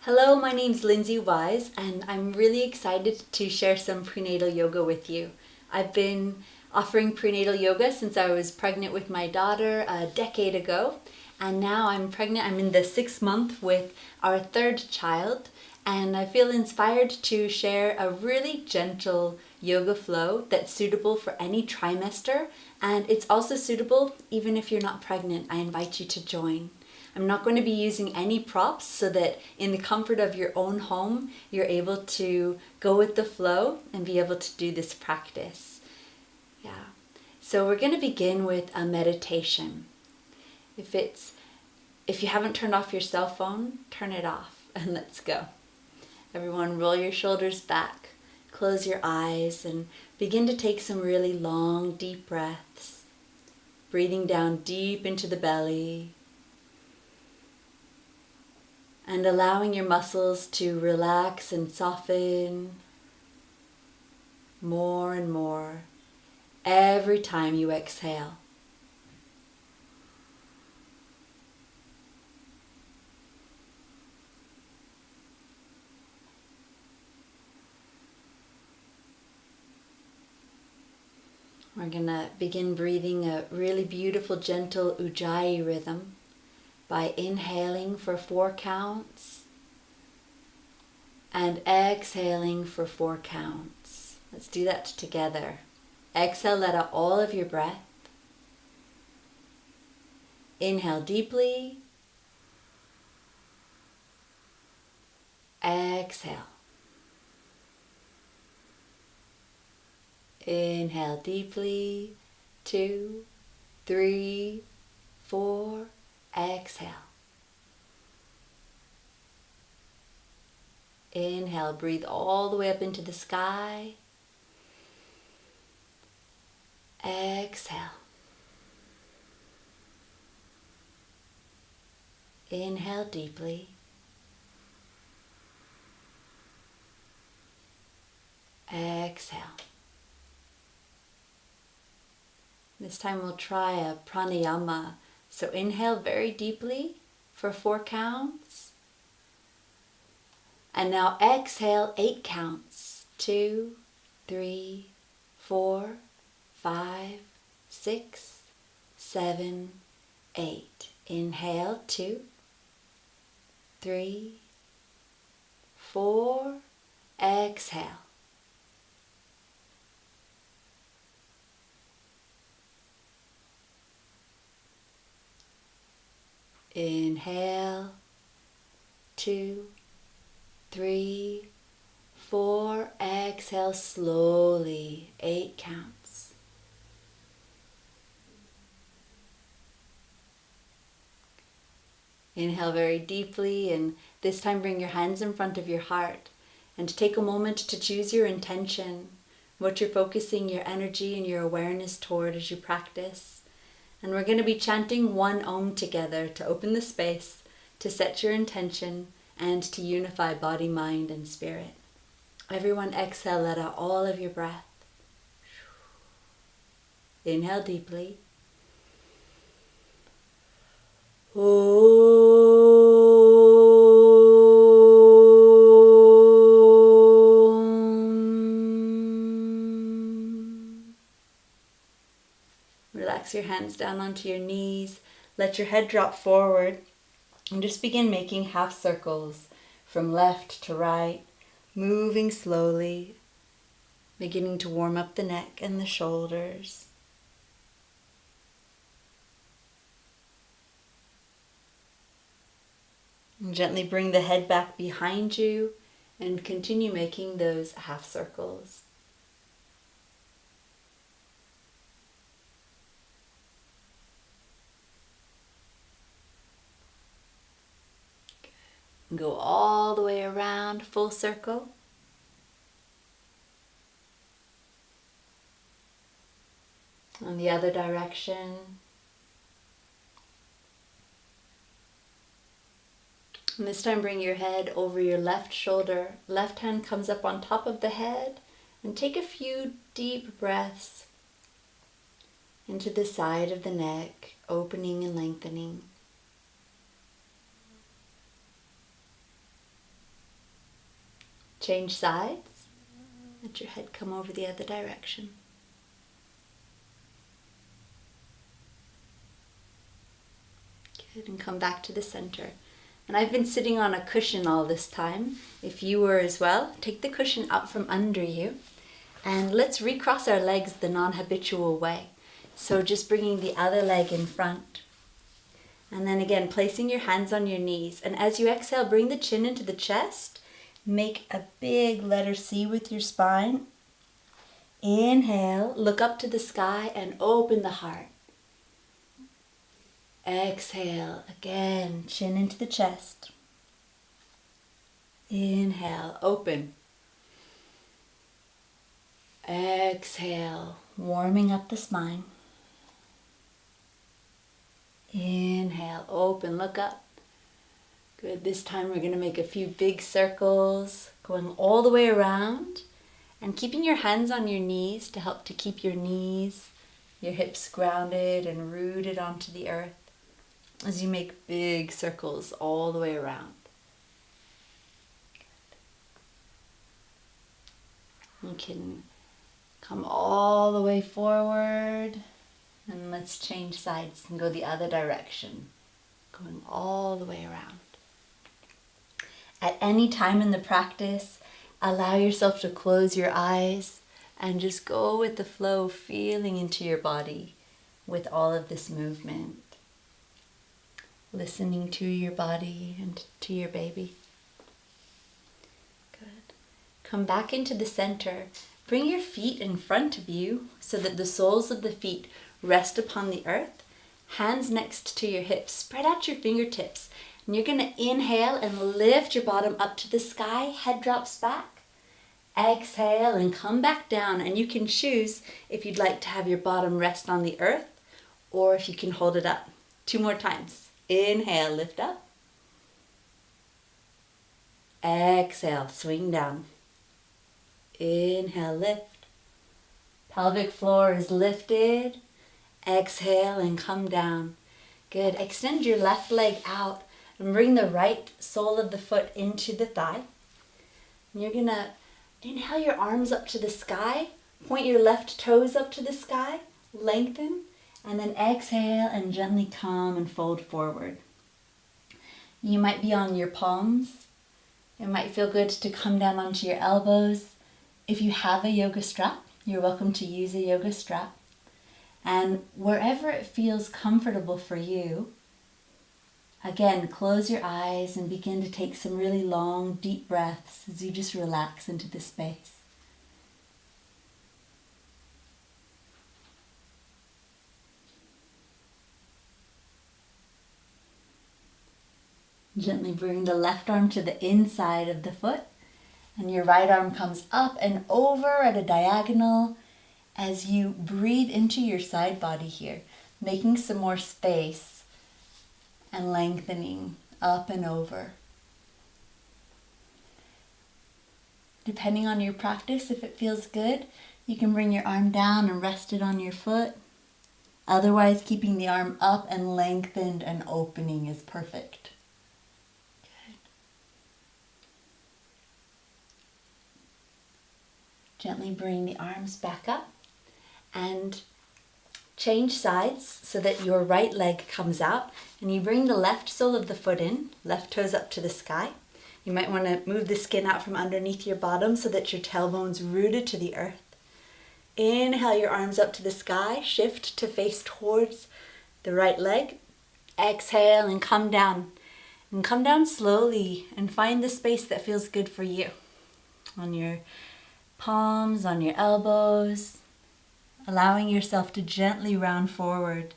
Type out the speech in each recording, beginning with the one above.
Hello, my name's Lindsay Wise, and I'm really excited to share some prenatal yoga with you. I've been offering prenatal yoga since I was pregnant with my daughter a decade ago, and now I'm pregnant. I'm in the 6th month with our 3rd child, and I feel inspired to share a really gentle yoga flow that's suitable for any trimester, and it's also suitable even if you're not pregnant. I invite you to join. I'm not going to be using any props so that in the comfort of your own home, you're able to go with the flow and be able to do this practice. Yeah. So we're going to begin with a meditation. If you haven't turned off your cell phone, turn it off and let's go. Everyone, roll your shoulders back, close your eyes, and begin to take some really long, deep breaths. Breathing down deep into the belly, and allowing your muscles to relax and soften more and more every time you exhale. We're going to begin breathing a really beautiful, gentle Ujjayi rhythm by inhaling for 4 counts and exhaling for 4 counts. Let's do that together. Exhale, let out all of your breath. Inhale deeply. Exhale. Inhale deeply. 2, 3, 4. Exhale. Inhale, breathe all the way up into the sky. Exhale. Inhale deeply. Exhale. This time we'll try a Pranayama. So inhale very deeply for 4 counts. And now exhale 8 counts. 2, 3, 4, 5, 6, 7, 8. Inhale 2, 3, 4. Exhale. Inhale, 2, 3, 4. Exhale slowly, 8 counts. Inhale very deeply, and this time bring your hands in front of your heart and take a moment to choose your intention, what you're focusing your energy and your awareness toward as you practice. And we're going to be chanting 1 Om together to open the space, to set your intention, and to unify body, mind, and spirit. Everyone exhale, let out all of your breath. Inhale deeply. Relax your hands down onto your knees. Let your head drop forward and just begin making half circles from left to right, moving slowly, beginning to warm up the neck and the shoulders. And gently bring the head back behind you and continue making those half circles. Go all the way around, full circle. On the other direction. And this time bring your head over your left shoulder. Left hand comes up on top of the head, and take a few deep breaths into the side of the neck, opening and lengthening. Change sides. Let your head come over the other direction. Good, and come back to the center. And I've been sitting on a cushion all this time. If you were as well, take the cushion out from under you. And let's recross our legs the non-habitual way. So just bringing the other leg in front. And then again, placing your hands on your knees. And as you exhale, bring the chin into the chest. Make a big letter C with your spine. Inhale, look up to the sky and open the heart. Exhale, again, chin into the chest. Inhale, open. Exhale, warming up the spine. Inhale, open, look up. Good, this time we're going to make a few big circles, going all the way around, and keeping your hands on your knees to help to keep your knees, your hips grounded and rooted onto the earth as you make big circles all the way around. You can come all the way forward, and let's change sides and go the other direction, going all the way around. At any time in the practice, allow yourself to close your eyes and just go with the flow, feeling into your body with all of this movement. Listening to your body and to your baby. Good. Come back into the center. Bring your feet in front of you so that the soles of the feet rest upon the earth. Hands next to your hips. Spread out your fingertips. And you're going to inhale and lift your bottom up to the sky. Head drops back. Exhale and come back down. And you can choose if you'd like to have your bottom rest on the earth or if you can hold it up. 2 more times. Inhale, lift up. Exhale, swing down. Inhale, lift. Pelvic floor is lifted. Exhale and come down. Good. Extend your left leg out and bring the right sole of the foot into the thigh. And you're going to inhale your arms up to the sky. Point your left toes up to the sky. Lengthen. And then exhale and gently come and fold forward. You might be on your palms. It might feel good to come down onto your elbows. If you have a yoga strap, you're welcome to use a yoga strap. And wherever it feels comfortable for you, again, close your eyes and begin to take some really long, deep breaths as you just relax into the space. Gently bring the left arm to the inside of the foot, and your right arm comes up and over at a diagonal as you breathe into your side body here, making some more space and lengthening up and over. Depending on your practice, if it feels good, you can bring your arm down and rest it on your foot. Otherwise, keeping the arm up and lengthened and opening is perfect. Gently bring the arms back up and change sides so that your right leg comes out and you bring the left sole of the foot in, left toes up to the sky. You might want to move the skin out from underneath your bottom so that your tailbone's rooted to the earth. Inhale your arms up to the sky, shift to face towards the right leg. Exhale and come down. And come down slowly and find the space that feels good for you. On your palms, on your elbows, allowing yourself to gently round forward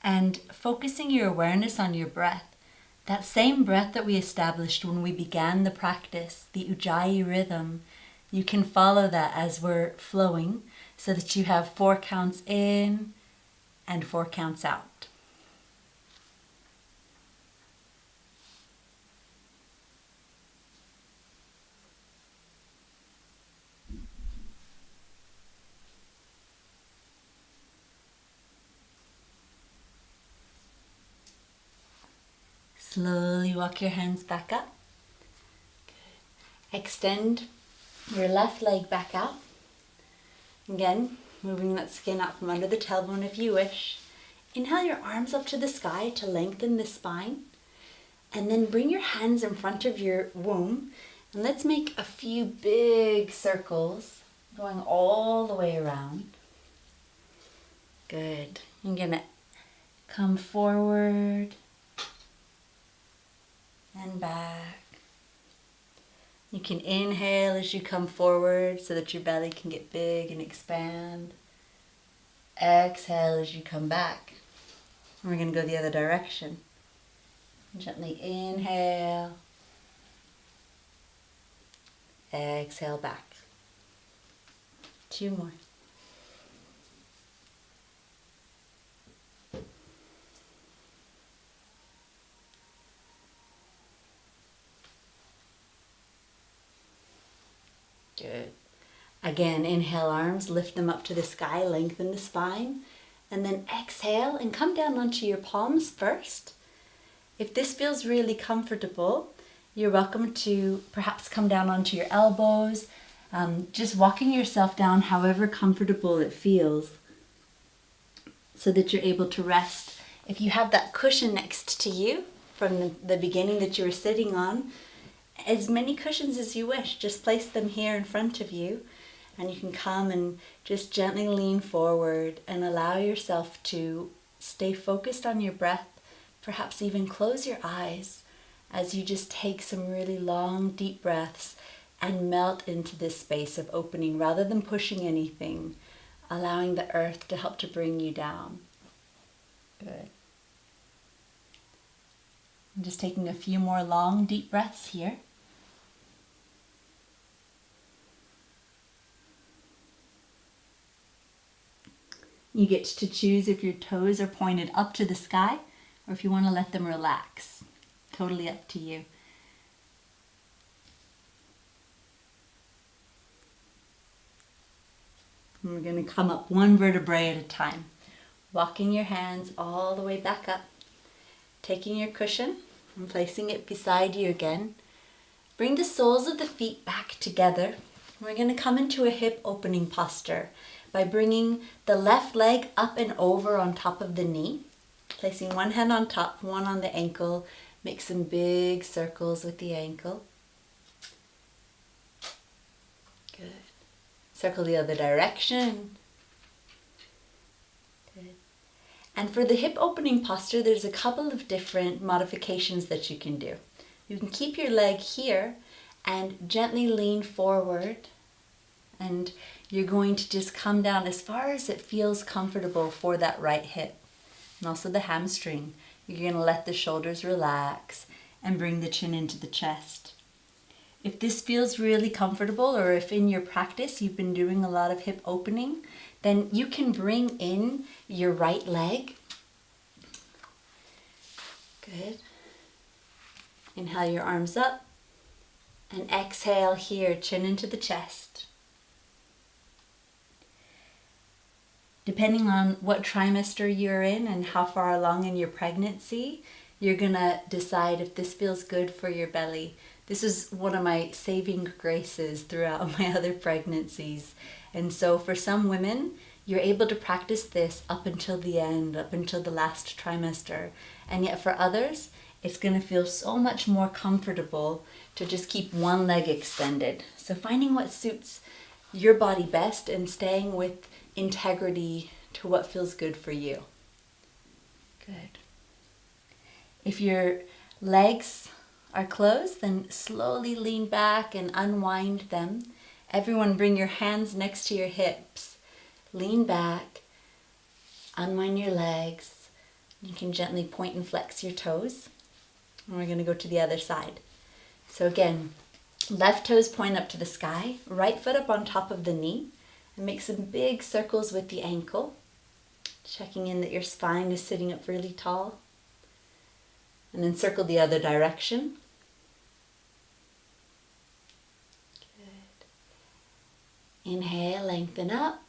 and focusing your awareness on your breath. That same breath that we established when we began the practice, the Ujjayi rhythm, you can follow that as we're flowing so that you have 4 counts in and 4 counts out. Slowly walk your hands back up. Good. Extend your left leg back out. Again, moving that skin out from under the tailbone if you wish. Inhale your arms up to the sky to lengthen the spine. And then bring your hands in front of your womb. And let's make a few big circles going all the way around. Good. You're going to come forward and back. You can inhale as you come forward so that your belly can get big and expand. Exhale as you come back. We're going to go the other direction. Gently inhale. Exhale back. 2 more. Good. Again, inhale arms, lift them up to the sky, lengthen the spine, and then exhale and come down onto your palms first. If this feels really comfortable, you're welcome to perhaps come down onto your elbows, just walking yourself down however comfortable it feels so that you're able to rest. If you have that cushion next to you from the beginning that you were sitting on, as many cushions as you wish, just place them here in front of you, and you can come and just gently lean forward and allow yourself to stay focused on your breath. Perhaps even close your eyes as you just take some really long, deep breaths and melt into this space of opening rather than pushing anything, allowing the earth to help to bring you down. Good. I'm just taking a few more long, deep breaths here. You get to choose if your toes are pointed up to the sky or if you want to let them relax. Totally up to you. And we're going to come up one vertebrae at a time. Walking your hands all the way back up. Taking your cushion and placing it beside you again. Bring the soles of the feet back together. We're going to come into a hip opening posture by bringing the left leg up and over on top of the knee. Placing one hand on top, one on the ankle. Make some big circles with the ankle. Good. Circle the other direction. Good. And for the hip opening posture, there's a couple of different modifications that you can do. You can keep your leg here and gently lean forward, and you're going to just come down as far as it feels comfortable for that right hip. And also the hamstring. You're going to let the shoulders relax and bring the chin into the chest. If this feels really comfortable, or if in your practice you've been doing a lot of hip opening, then you can bring in your right leg. Good. Inhale your arms up and exhale here, chin into the chest. Depending on what trimester you're in and how far along in your pregnancy, you're gonna decide if this feels good for your belly. This is one of my saving graces throughout my other pregnancies. And so for some women, you're able to practice this up until the end, up until the last trimester. And yet for others, it's gonna feel so much more comfortable to just keep one leg extended. So finding what suits your body best and staying with integrity to what feels good for you. Good. If your legs are closed, then slowly lean back and unwind them. Everyone bring your hands next to your hips. Lean back, unwind your legs. You can gently point and flex your toes. And we're going to go to the other side. So again, left toes point up to the sky, right foot up on top of the knee. And make some big circles with the ankle, checking in that your spine is sitting up really tall. And then circle the other direction. Good. Inhale, lengthen up.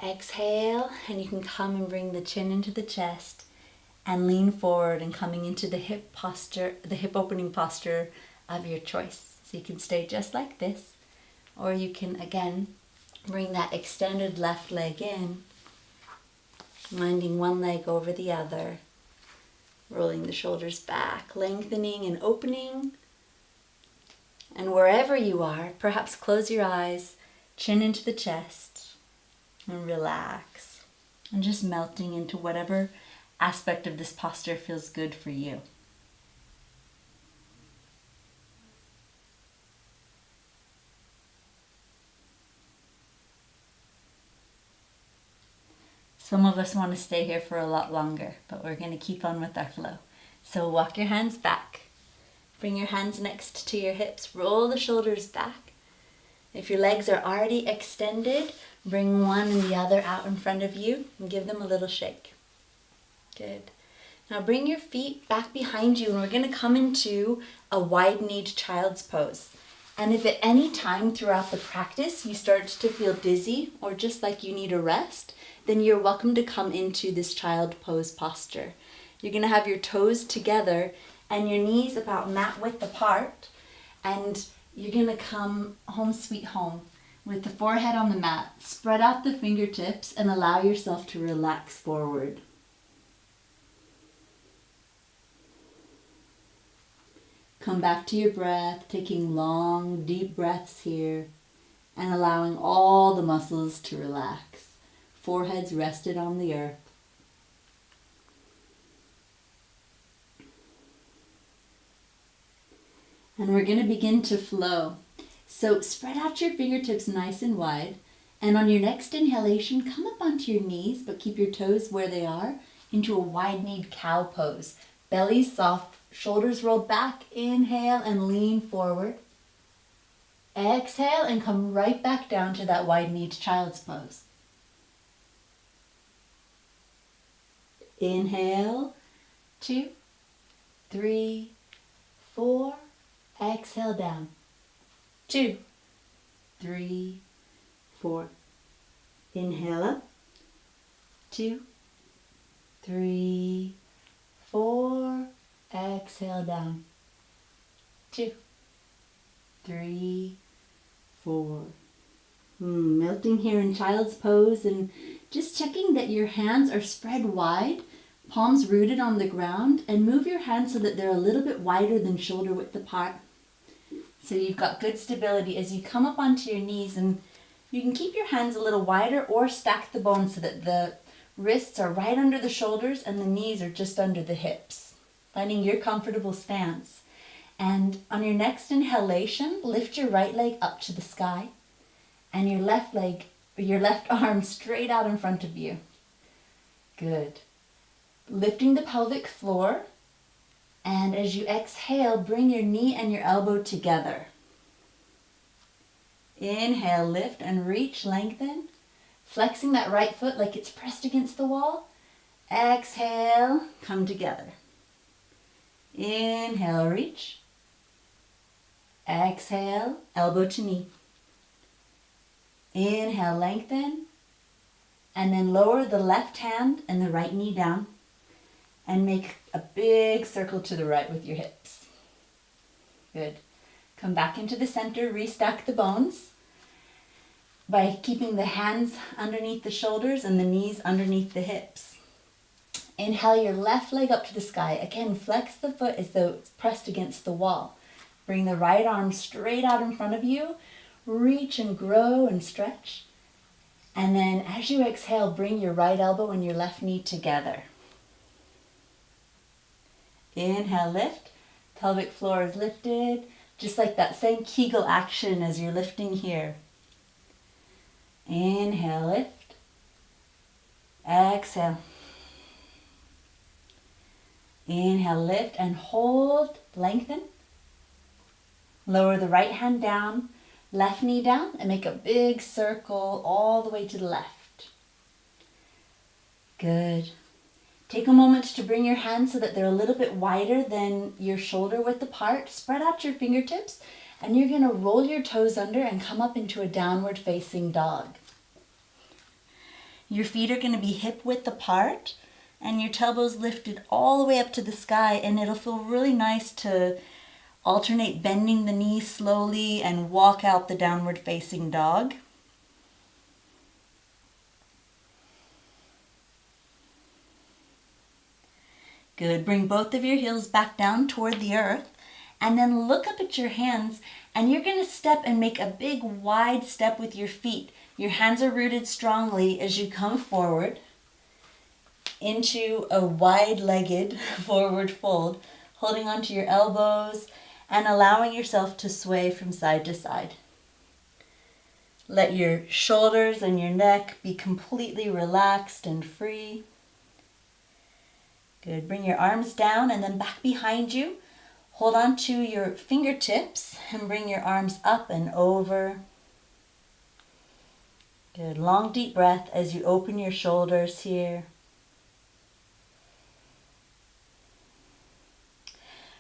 Exhale, and you can come and bring the chin into the chest and lean forward and coming into the hip posture, the hip opening posture of your choice. So you can stay just like this, or you can again bring that extended left leg in, winding one leg over the other, rolling the shoulders back, lengthening and opening. And wherever you are, perhaps close your eyes, chin into the chest, and relax. And just melting into whatever aspect of this posture feels good for you. Some of us want to stay here for a lot longer, but we're going to keep on with our flow. So walk your hands back. Bring your hands next to your hips. Roll the shoulders back. If your legs are already extended, bring one and the other out in front of you and give them a little shake. Good. Now bring your feet back behind you, and we're going to come into a wide-kneed child's pose. And if at any time throughout the practice you start to feel dizzy or just like you need a rest, then you're welcome to come into this child pose posture. You're going to have your toes together and your knees about mat width apart, and you're going to come home sweet home with the forehead on the mat. Spread out the fingertips and allow yourself to relax forward. Come back to your breath, taking long, deep breaths here and allowing all the muscles to relax. Foreheads rested on the earth. And we're going to begin to flow. So spread out your fingertips nice and wide. And on your next inhalation, come up onto your knees, but keep your toes where they are, into a wide-kneed cow pose. Belly soft, shoulders rolled back. Inhale and lean forward. Exhale and come right back down to that wide-kneed child's pose. Inhale, 2, 3, 4. Exhale down. 2, 3, 4. Inhale up. 2, 3, 4. Exhale down. 2, 3, 4. Melting here in child's pose and just checking that your hands are spread wide, palms rooted on the ground, and move your hands so that they're a little bit wider than shoulder width apart. So you've got good stability as you come up onto your knees, and you can keep your hands a little wider or stack the bones so that the wrists are right under the shoulders and the knees are just under the hips, finding your comfortable stance. And on your next inhalation, lift your right leg up to the sky and your left arm straight out in front of you. Good. Lifting the pelvic floor, and as you exhale, bring your knee and your elbow together. Inhale, lift and reach, lengthen. Flexing that right foot like it's pressed against the wall. Exhale, come together. Inhale, reach. Exhale, elbow to knee. Inhale, lengthen. And then lower the left hand and the right knee down. And make a big circle to the right with your hips. Good. Come back into the center, restack the bones by keeping the hands underneath the shoulders and the knees underneath the hips. Inhale your left leg up to the sky. Again, flex the foot as though it's pressed against the wall. Bring the right arm straight out in front of you. Reach and grow and stretch. And then as you exhale, bring your right elbow and your left knee together. Inhale, lift. Pelvic floor is lifted. Just like that same Kegel action as you're lifting here. Inhale, lift. Exhale. Inhale, lift and hold, lengthen. Lower the right hand down, left knee down, and make a big circle all the way to the left. Good. Take a moment to bring your hands so that they're a little bit wider than your shoulder width apart. Spread out your fingertips, and you're going to roll your toes under and come up into a downward facing dog. Your feet are going to be hip width apart, and your tailbones lifted all the way up to the sky, and it'll feel really nice to Alternate bending the knees slowly and walk out the downward facing dog. Good. Bring both of your heels back down toward the earth, and then look up at your hands, and you're going to step and make a big wide step with your feet. Your hands are rooted strongly as you come forward into a wide-legged forward fold, holding onto your elbows and allowing yourself to sway from side to side. Let your shoulders and your neck be completely relaxed and free. Good. Bring your arms down and then back behind you. Hold on to your fingertips and bring your arms up and over. Good. Long deep breath as you open your shoulders here.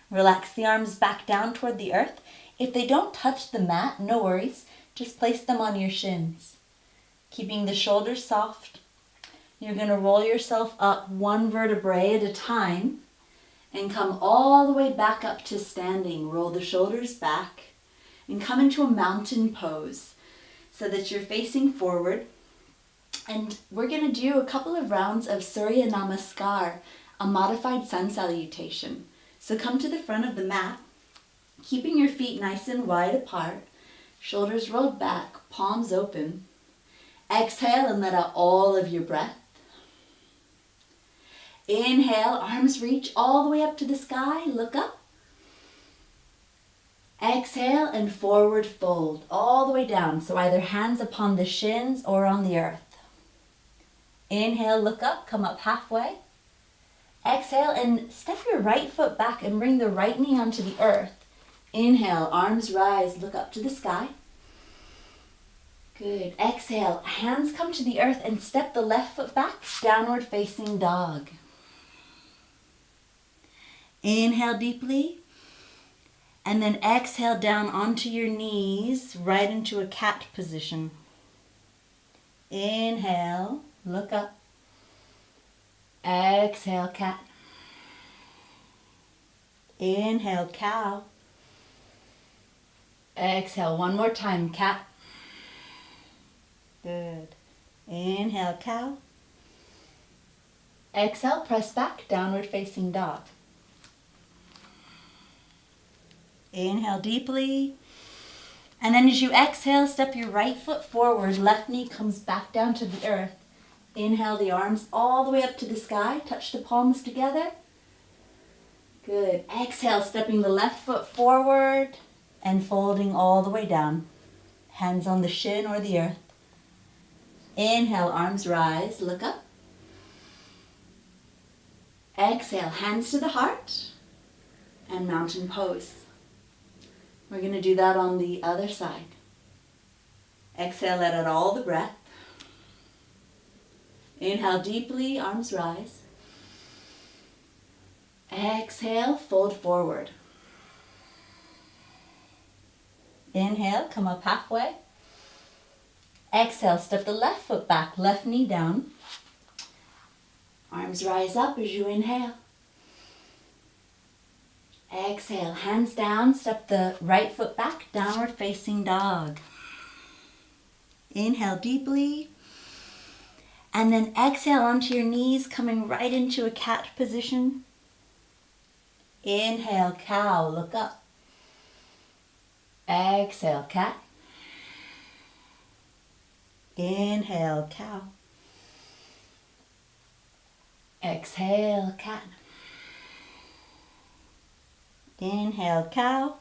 Relax the arms back down toward the earth. If they don't touch the mat, no worries. Just place them on your shins. Keeping the shoulders soft. You're going to roll yourself up one vertebrae at a time and come all the way back up to standing. Roll the shoulders back and come into a mountain pose so that you're facing forward. And we're going to do a couple of rounds of Surya Namaskar, a modified sun salutation. So come to the front of the mat, keeping your feet nice and wide apart, shoulders rolled back, palms open. Exhale and let out all of your breath. Inhale, arms reach all the way up to the sky, look up. Exhale and forward fold all the way down, so either hands upon the shins or on the earth. Inhale, look up, come up halfway. Exhale and step your right foot back and bring the right knee onto the earth. Inhale, arms rise, look up to the sky. Good. Exhale, hands come to the earth and step the left foot back, downward facing dog. Inhale deeply, and then exhale down onto your knees, right into a cat position. Inhale, look up. Exhale, cat. Inhale, cow. Exhale, one more time, cat. Good. Inhale, cow. Exhale, press back, downward facing dog. Inhale deeply. And then as you exhale, step your right foot forward, left knee comes back down to the earth. Inhale the arms all the way up to the sky, touch the palms together. Good. Exhale, stepping the left foot forward and folding all the way down. Hands on the shin or the earth. Inhale, arms rise, look up. Exhale, hands to the heart and mountain pose. We're going to do that on the other side. Exhale, let out all the breath. Inhale deeply, arms rise. Exhale, fold forward. Inhale, come up halfway. Exhale, step the left foot back, left knee down. Arms rise up as you inhale. Exhale, hands down, step the right foot back, downward facing dog. Inhale deeply. And then exhale onto your knees, coming right into a cat position. Inhale, cow, look up. Exhale, cat. Inhale, cow. Exhale, cat. Inhale, cow.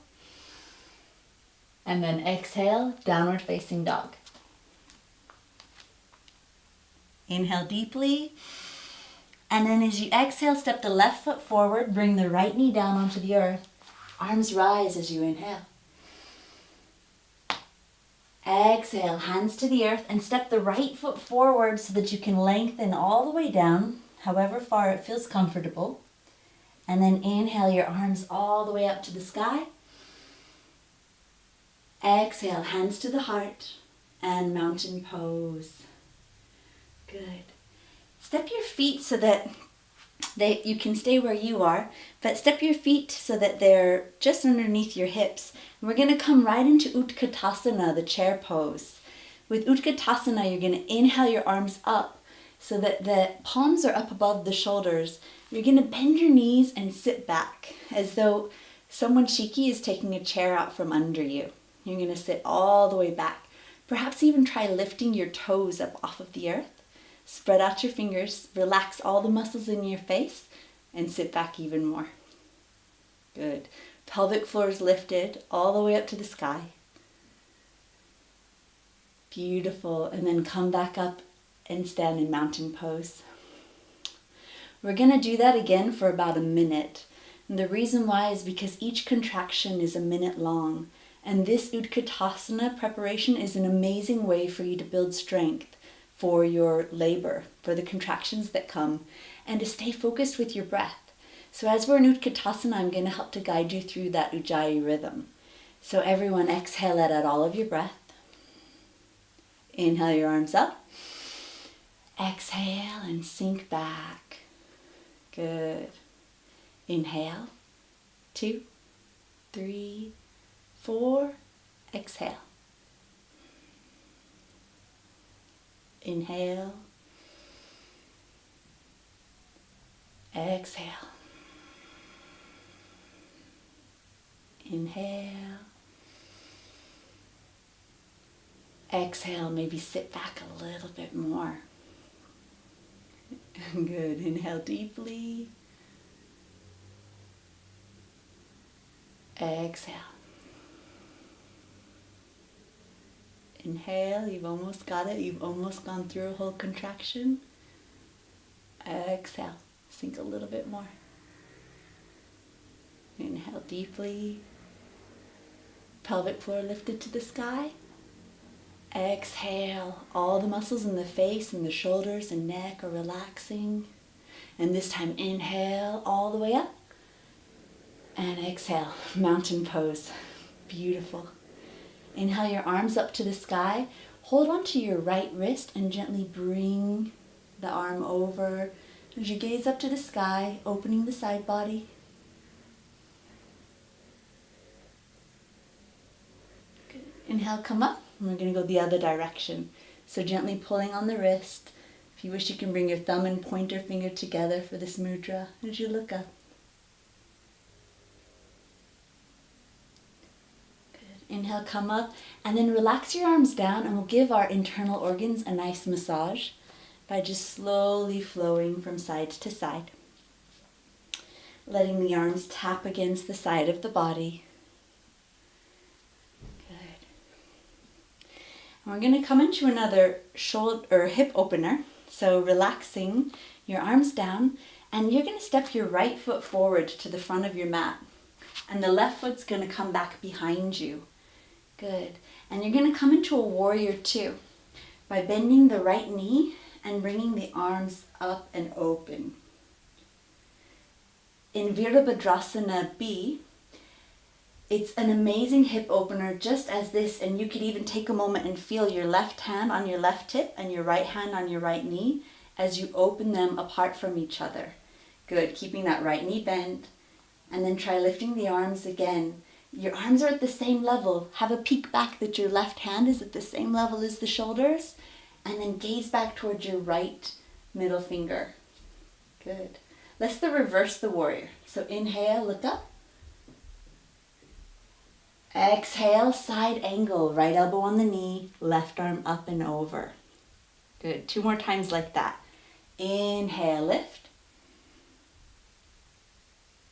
And then exhale, downward facing dog. Inhale deeply. And then as you exhale, step the left foot forward, bring the right knee down onto the earth. Arms rise as you inhale. Exhale, hands to the earth, and step the right foot forward so that you can lengthen all the way down, however far it feels comfortable. And then inhale your arms all the way up to the sky. Exhale, hands to the heart and mountain pose. Good. Step your feet so that You can stay where you are, but step your feet so that they're just underneath your hips. And we're going to come right into Utkatasana, the chair pose. With Utkatasana, you're going to inhale your arms up so that the palms are up above the shoulders. You're going to bend your knees and sit back as though someone cheeky is taking a chair out from under you. You're going to sit all the way back. Perhaps even try lifting your toes up off of the earth. Spread out your fingers, relax all the muscles in your face, and sit back even more. Good. Pelvic floor is lifted all the way up to the sky. Beautiful. And then come back up and stand in mountain pose. We're going to do that again for about a minute. And the reason why is because each contraction is a minute long. And this Utkatasana preparation is an amazing way for you to build strength for your labor, for the contractions that come, and to stay focused with your breath. So as we're in Utkatasana, I'm going to help to guide you through that Ujjayi rhythm. So everyone exhale, let out all of your breath. Inhale your arms up. Exhale and sink back. Good. Inhale. 2, 3, 4. Exhale. Inhale. Exhale. Inhale. Exhale. Maybe sit back a little bit more. Good. Inhale deeply. Exhale. Inhale, you've almost got it. You've almost gone through a whole contraction. Exhale, sink a little bit more. Inhale deeply. Pelvic floor lifted to the sky. Exhale, all the muscles in the face and the shoulders and neck are relaxing. And this time inhale all the way up. And exhale, mountain pose. Beautiful. Inhale your arms up to the sky. Hold on to your right wrist and gently bring the arm over as you gaze up to the sky, opening the side body. Good. Inhale, come up. And we're going to go the other direction. So gently pulling on the wrist. If you wish, you can bring your thumb and pointer finger together for this mudra as you look up. Inhale, come up, and then relax your arms down, and we'll give our internal organs a nice massage by just slowly flowing from side to side. Letting the arms tap against the side of the body. Good. And we're going to come into another shoulder or hip opener. So relaxing your arms down, and you're going to step your right foot forward to the front of your mat, and the left foot's going to come back behind you. Good. And you're going to come into a warrior two by bending the right knee and bringing the arms up and open. In Virabhadrasana B, it's an amazing hip opener just as this, and you could even take a moment and feel your left hand on your left hip and your right hand on your right knee as you open them apart from each other. Good. Keeping that right knee bent, and then try lifting the arms again. Your arms are at the same level. Have a peek back that your left hand is at the same level as the shoulders. And then gaze back towards your right middle finger. Good. Let's reverse the warrior. So inhale, look up. Exhale, side angle. Right elbow on the knee, left arm up and over. Good. 2 more times like that. Inhale, lift.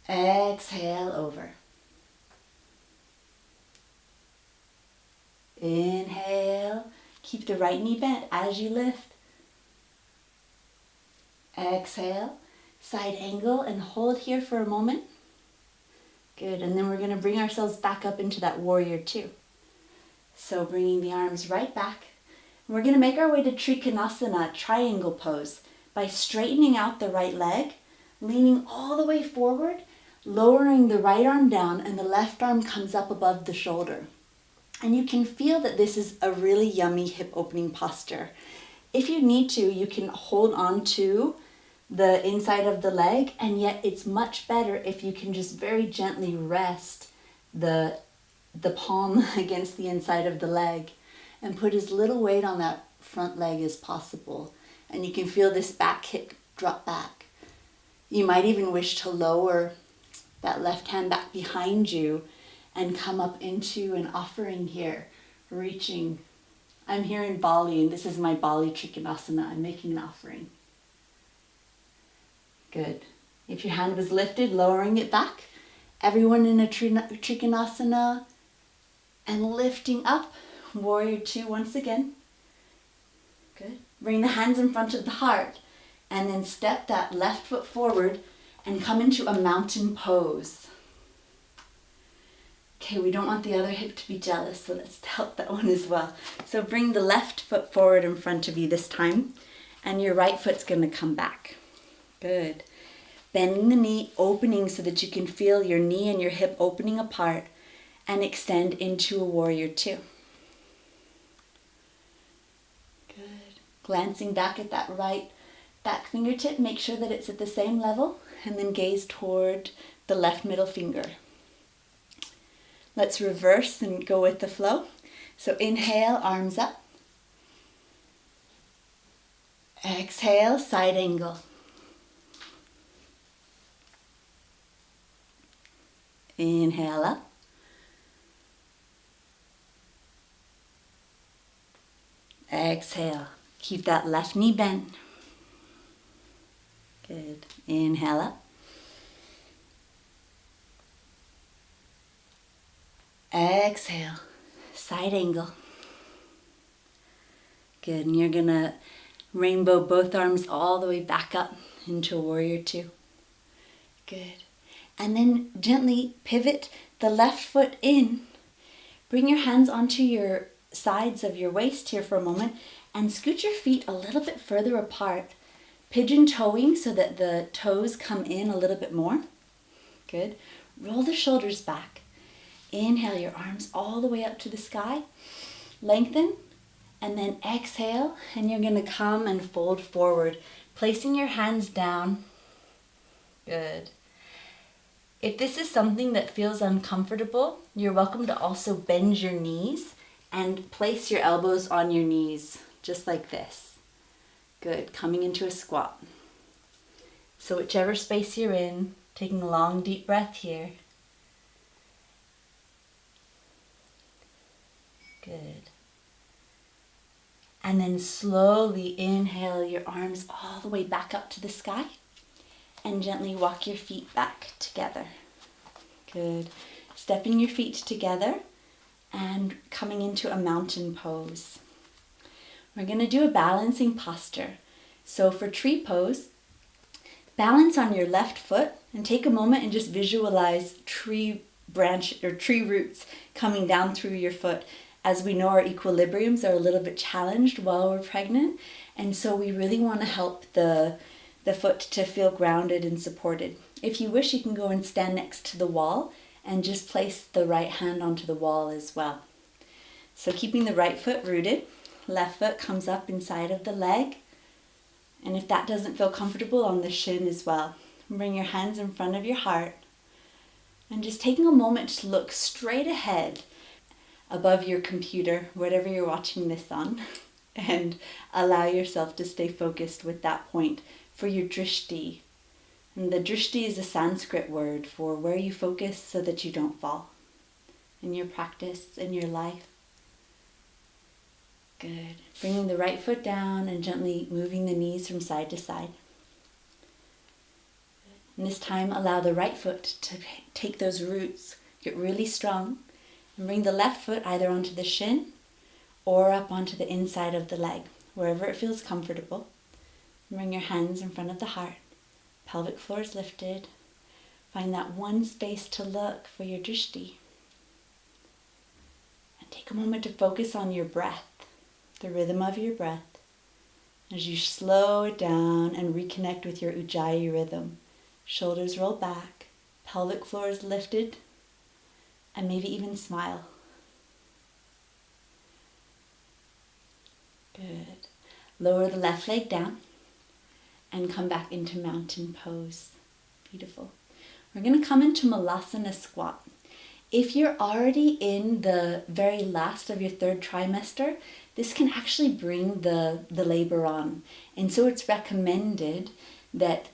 Exhale, over. Inhale, keep the right knee bent as you lift. Exhale, side angle, and hold here for a moment. Good, and then we're going to bring ourselves back up into that warrior two. So bringing the arms right back. We're going to make our way to Trikonasana, triangle pose, by straightening out the right leg, leaning all the way forward, lowering the right arm down, and the left arm comes up above the shoulder. And you can feel that this is a really yummy hip opening posture. If you need to, you can hold on to the inside of the leg, and yet it's much better if you can just very gently rest the palm against the inside of the leg and put as little weight on that front leg as possible. And you can feel this back hip drop back. You might even wish to lower that left hand back behind you and come up into an offering here, reaching. I'm here in Bali, and this is my Bali Trikonasana. I'm making an offering. Good. If your hand was lifted, lowering it back. Everyone in a Trikonasana and lifting up. Warrior two once again. Good. Bring the hands in front of the heart and then step that left foot forward and come into a mountain pose. Okay, we don't want the other hip to be jealous, so let's help that one as well. So bring the left foot forward in front of you this time, and your right foot's going to come back. Good. Bending the knee, opening so that you can feel your knee and your hip opening apart and extend into a warrior two. Good. Glancing back at that right back fingertip, make sure that it's at the same level, and then gaze toward the left middle finger. Let's reverse and go with the flow. So inhale, arms up. Exhale, side angle. Inhale up. Exhale. Keep that left knee bent. Good. Inhale up. Exhale. Side angle. Good. And you're going to rainbow both arms all the way back up into warrior two. Good. And then gently pivot the left foot in. Bring your hands onto your sides of your waist here for a moment and scoot your feet a little bit further apart. Pigeon toeing so that the toes come in a little bit more. Good. Roll the shoulders back. Inhale your arms all the way up to the sky. Lengthen. And then exhale. And you're going to come and fold forward. Placing your hands down. Good. If this is something that feels uncomfortable, you're welcome to also bend your knees and place your elbows on your knees, just like this. Good. Coming into a squat. So whichever space you're in, taking a long, deep breath here. Good. And then slowly inhale your arms all the way back up to the sky and gently walk your feet back together. Good. Stepping your feet together and coming into a mountain pose. We're going to do a balancing posture. So for tree pose, balance on your left foot and take a moment and just visualize tree branch or tree roots coming down through your foot. As we know, our equilibriums are a little bit challenged while we're pregnant, and so we really want to help the foot to feel grounded and supported. If you wish, you can go and stand next to the wall and just place the right hand onto the wall as well. So keeping the right foot rooted, left foot comes up inside of the leg, and if that doesn't feel comfortable, on the shin as well. Bring your hands in front of your heart and just taking a moment to look straight ahead above your computer, whatever you're watching this on, and allow yourself to stay focused with that point for your drishti. And the drishti is a Sanskrit word for where you focus so that you don't fall in your practice, in your life. Good. Bringing the right foot down and gently moving the knees from side to side. And this time, allow the right foot to take those roots, get really strong, and bring the left foot either onto the shin or up onto the inside of the leg, wherever it feels comfortable. And bring your hands in front of the heart. Pelvic floor is lifted. Find that one space to look for your drishti. And take a moment to focus on your breath, the rhythm of your breath, as you slow it down and reconnect with your ujjayi rhythm. Shoulders roll back, pelvic floor is lifted, and maybe even smile. Good. Lower the left leg down and come back into mountain pose. Beautiful. We're going to come into Malasana squat. If you're already in the very last of your third trimester, this can actually bring the labor on. And so it's recommended that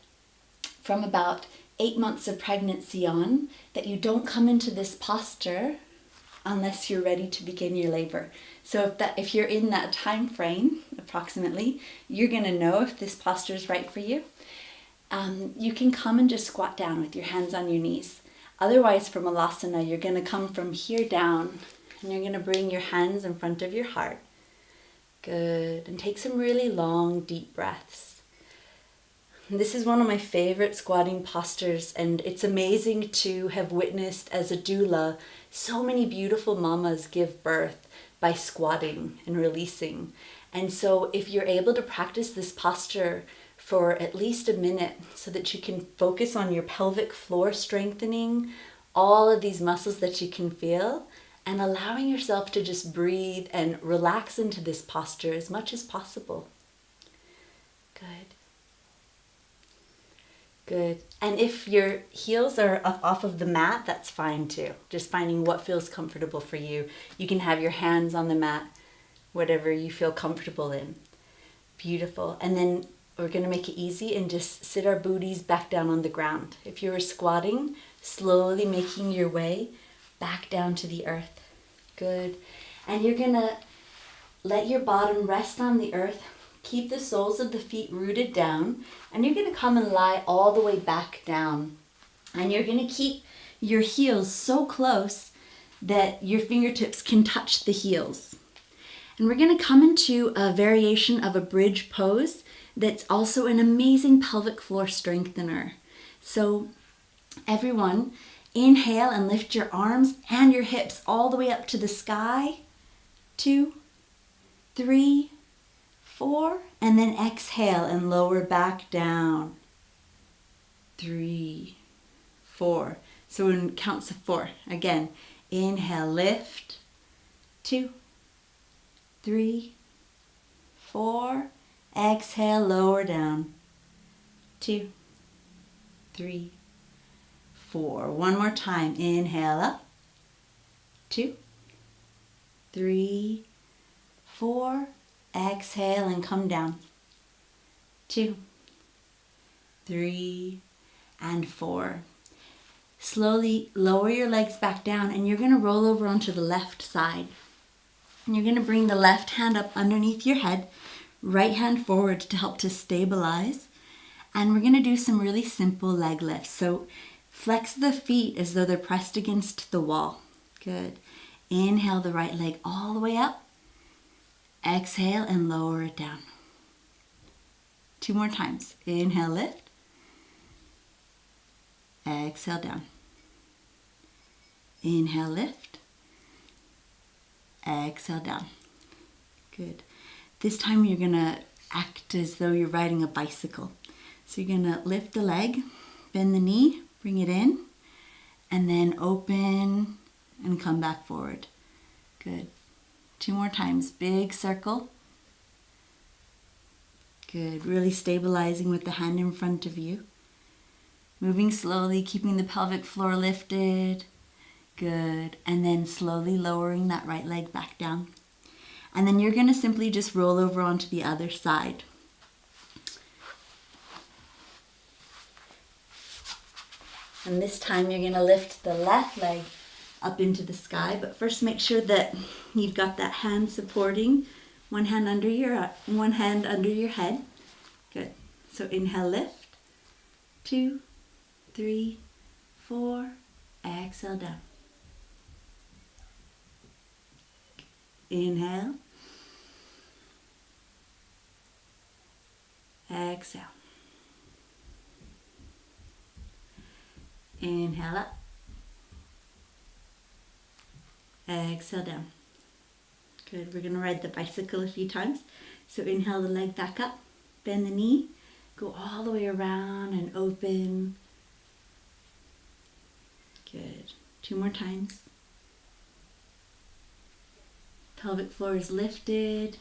from about 8 months of pregnancy on, that you don't come into this posture unless you're ready to begin your labor. So if you're in that time frame, approximately, you're going to know if this posture is right for you. You can come and just squat down with your hands on your knees. Otherwise, for Malasana, you're going to come from here down, and you're going to bring your hands in front of your heart. Good. And take some really long, deep breaths. This is one of my favorite squatting postures, and it's amazing to have witnessed as a doula so many beautiful mamas give birth by squatting and releasing. And so if you're able to practice this posture for at least a minute so that you can focus on your pelvic floor strengthening, all of these muscles that you can feel, and allowing yourself to just breathe and relax into this posture as much as possible. Good. Good. And if your heels are off of the mat, that's fine too. Just finding what feels comfortable for you. You can have your hands on the mat, whatever you feel comfortable in. Beautiful. And then we're going to make it easy and just sit our booties back down on the ground. If you were squatting, slowly making your way back down to the earth. Good. And you're going to let your bottom rest on the earth. Keep the soles of the feet rooted down, and you're going to come and lie all the way back down. And you're going to keep your heels so close that your fingertips can touch the heels. And we're going to come into a variation of a bridge pose that's also an amazing pelvic floor strengthener. So everyone, inhale and lift your arms and your hips all the way up to the sky. 2, 3, 4, and then exhale and lower back down. 3, 4. So in counts of 4. Again, inhale, lift. 2, 3, 4. Exhale, lower down. 2, 3, 4. One more time. Inhale up. 2, 3, 4. Exhale and come down. 2, 3, and 4. Slowly lower your legs back down, and you're going to roll over onto the left side. And you're going to bring the left hand up underneath your head, right hand forward to help to stabilize. And we're going to do some really simple leg lifts. So flex the feet as though they're pressed against the wall. Good. Inhale the right leg all the way up. Exhale and lower it down. 2 more times. Inhale, lift. Exhale, down. Inhale, lift. Exhale, down. Good. This time you're going to act as though you're riding a bicycle. So you're going to lift the leg, bend the knee, bring it in, and then open and come back forward. Good. 2 more times. Big circle. Good. Really stabilizing with the hand in front of you. Moving slowly, keeping the pelvic floor lifted. Good. And then slowly lowering that right leg back down. And then you're going to simply just roll over onto the other side. And this time you're going to lift the left leg up into the sky, but first make sure that you've got that hand supporting, one hand under your head. Good. So inhale, lift. 2, 3, 4. Exhale, down. Inhale. Exhale. Inhale up. Exhale down. Good. We're going to ride the bicycle a few times. So inhale the leg back up. Bend the knee. Go all the way around and open. Good. 2 more times. Pelvic floor is lifted.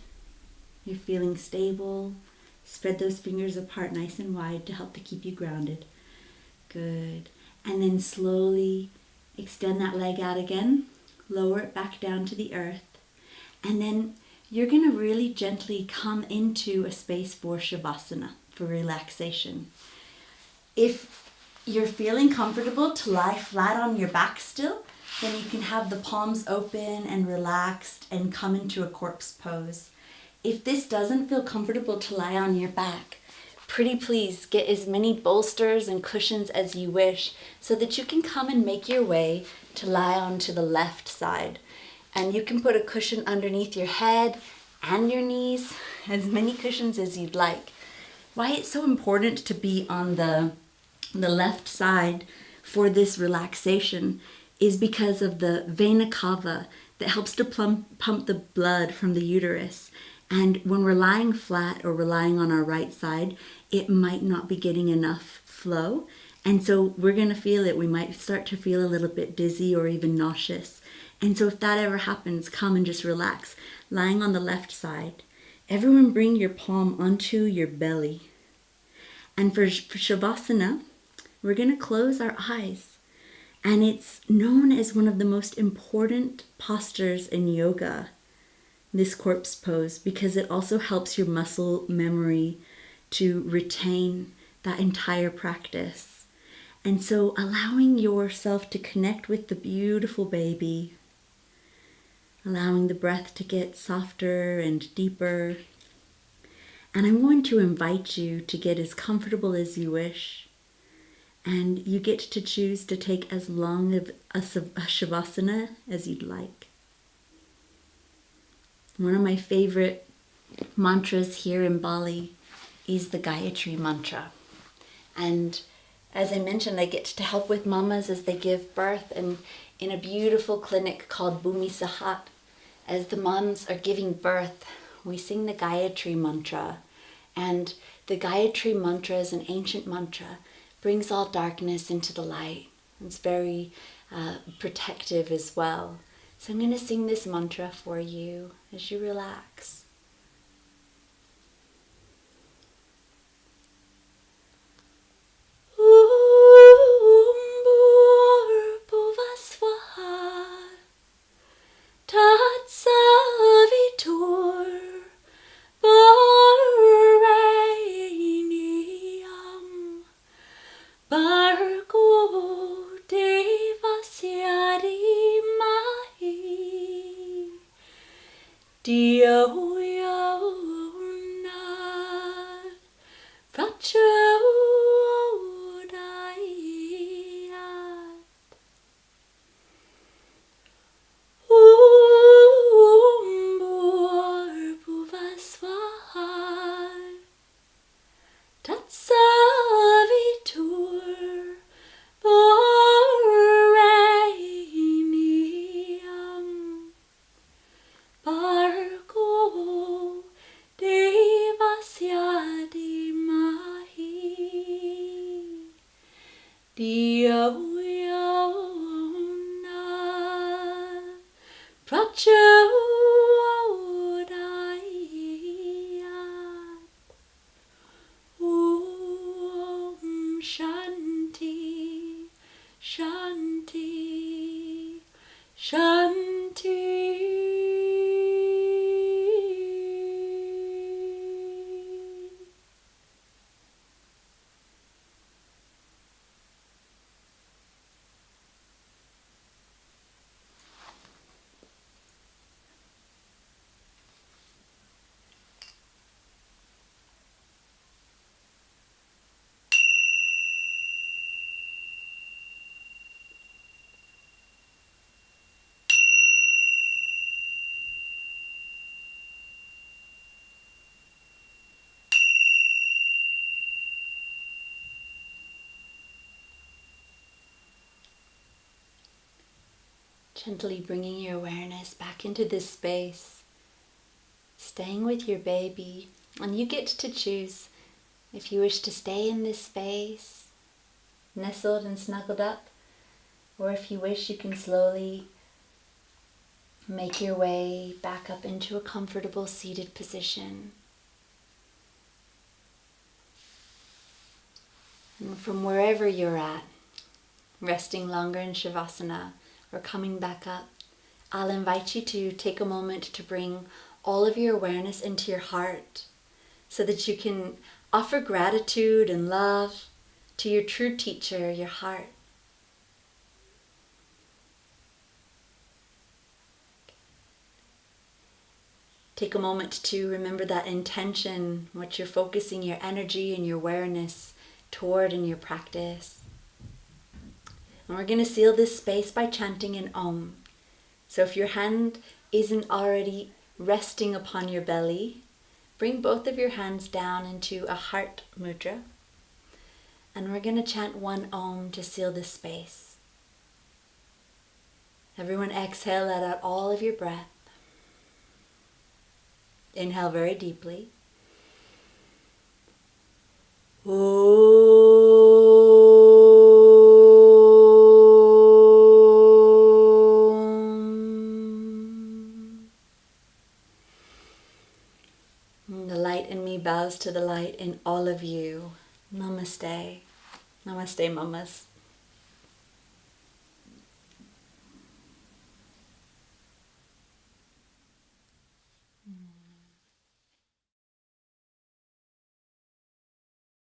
You're feeling stable, Spread those fingers apart nice and wide to help to keep you grounded. Good. And then slowly extend that leg out again. Lower it back down to the earth. And then you're going to really gently come into a space for Shavasana, for relaxation. If you're feeling comfortable to lie flat on your back still, then you can have the palms open and relaxed and come into a corpse pose. If this doesn't feel comfortable to lie on your back, pretty please get as many bolsters and cushions as you wish so that you can come and make your way to lie onto the left side. And you can put a cushion underneath your head and your knees, as many cushions as you'd like. Why it's so important to be on the left side for this relaxation is because of the vena cava that helps to pump the blood from the uterus. And when we're lying flat or relying on our right side, it might not be getting enough flow. And so we're going to feel it. We might start to feel a little bit dizzy or even nauseous. And so if that ever happens, come and just relax. Lying on the left side. Everyone bring your palm onto your belly. And for Shavasana, we're going to close our eyes. And it's known as one of the most important postures in yoga, this corpse pose, because it also helps your muscle memory to retain that entire practice. And so allowing yourself to connect with the beautiful baby, allowing the breath to get softer and deeper. And I'm going to invite you to get as comfortable as you wish. And you get to choose to take as long of a Shavasana as you'd like. One of my favorite mantras here in Bali is the Gayatri Mantra. And as I mentioned, I get to help with mamas as they give birth, and in a beautiful clinic called Bhumi Sahat, as the moms are giving birth, we sing the Gayatri Mantra. And the Gayatri Mantra is an ancient mantra, brings all darkness into the light. It's very protective as well. So I'm going to sing this mantra for you as you relax. Shanti, Shanti, Shanti. Gently bringing your awareness back into this space, staying with your baby, and you get to choose if you wish to stay in this space, nestled and snuggled up, or if you wish, you can slowly make your way back up into a comfortable seated position. And from wherever you're at, resting longer in Shavasana or coming back up, I'll invite you to take a moment to bring all of your awareness into your heart so that you can offer gratitude and love to your true teacher, your heart. Take a moment to remember that intention, what you're focusing your energy and your awareness toward in your practice. And we're going to seal this space by chanting an Om. So if your hand isn't already resting upon your belly, bring both of your hands down into a heart mudra. And we're going to chant one Om to seal this space. Everyone exhale, let out all of your breath. Inhale very deeply. The light in me bows to the light in all of you. Namaste. Namaste, mamas.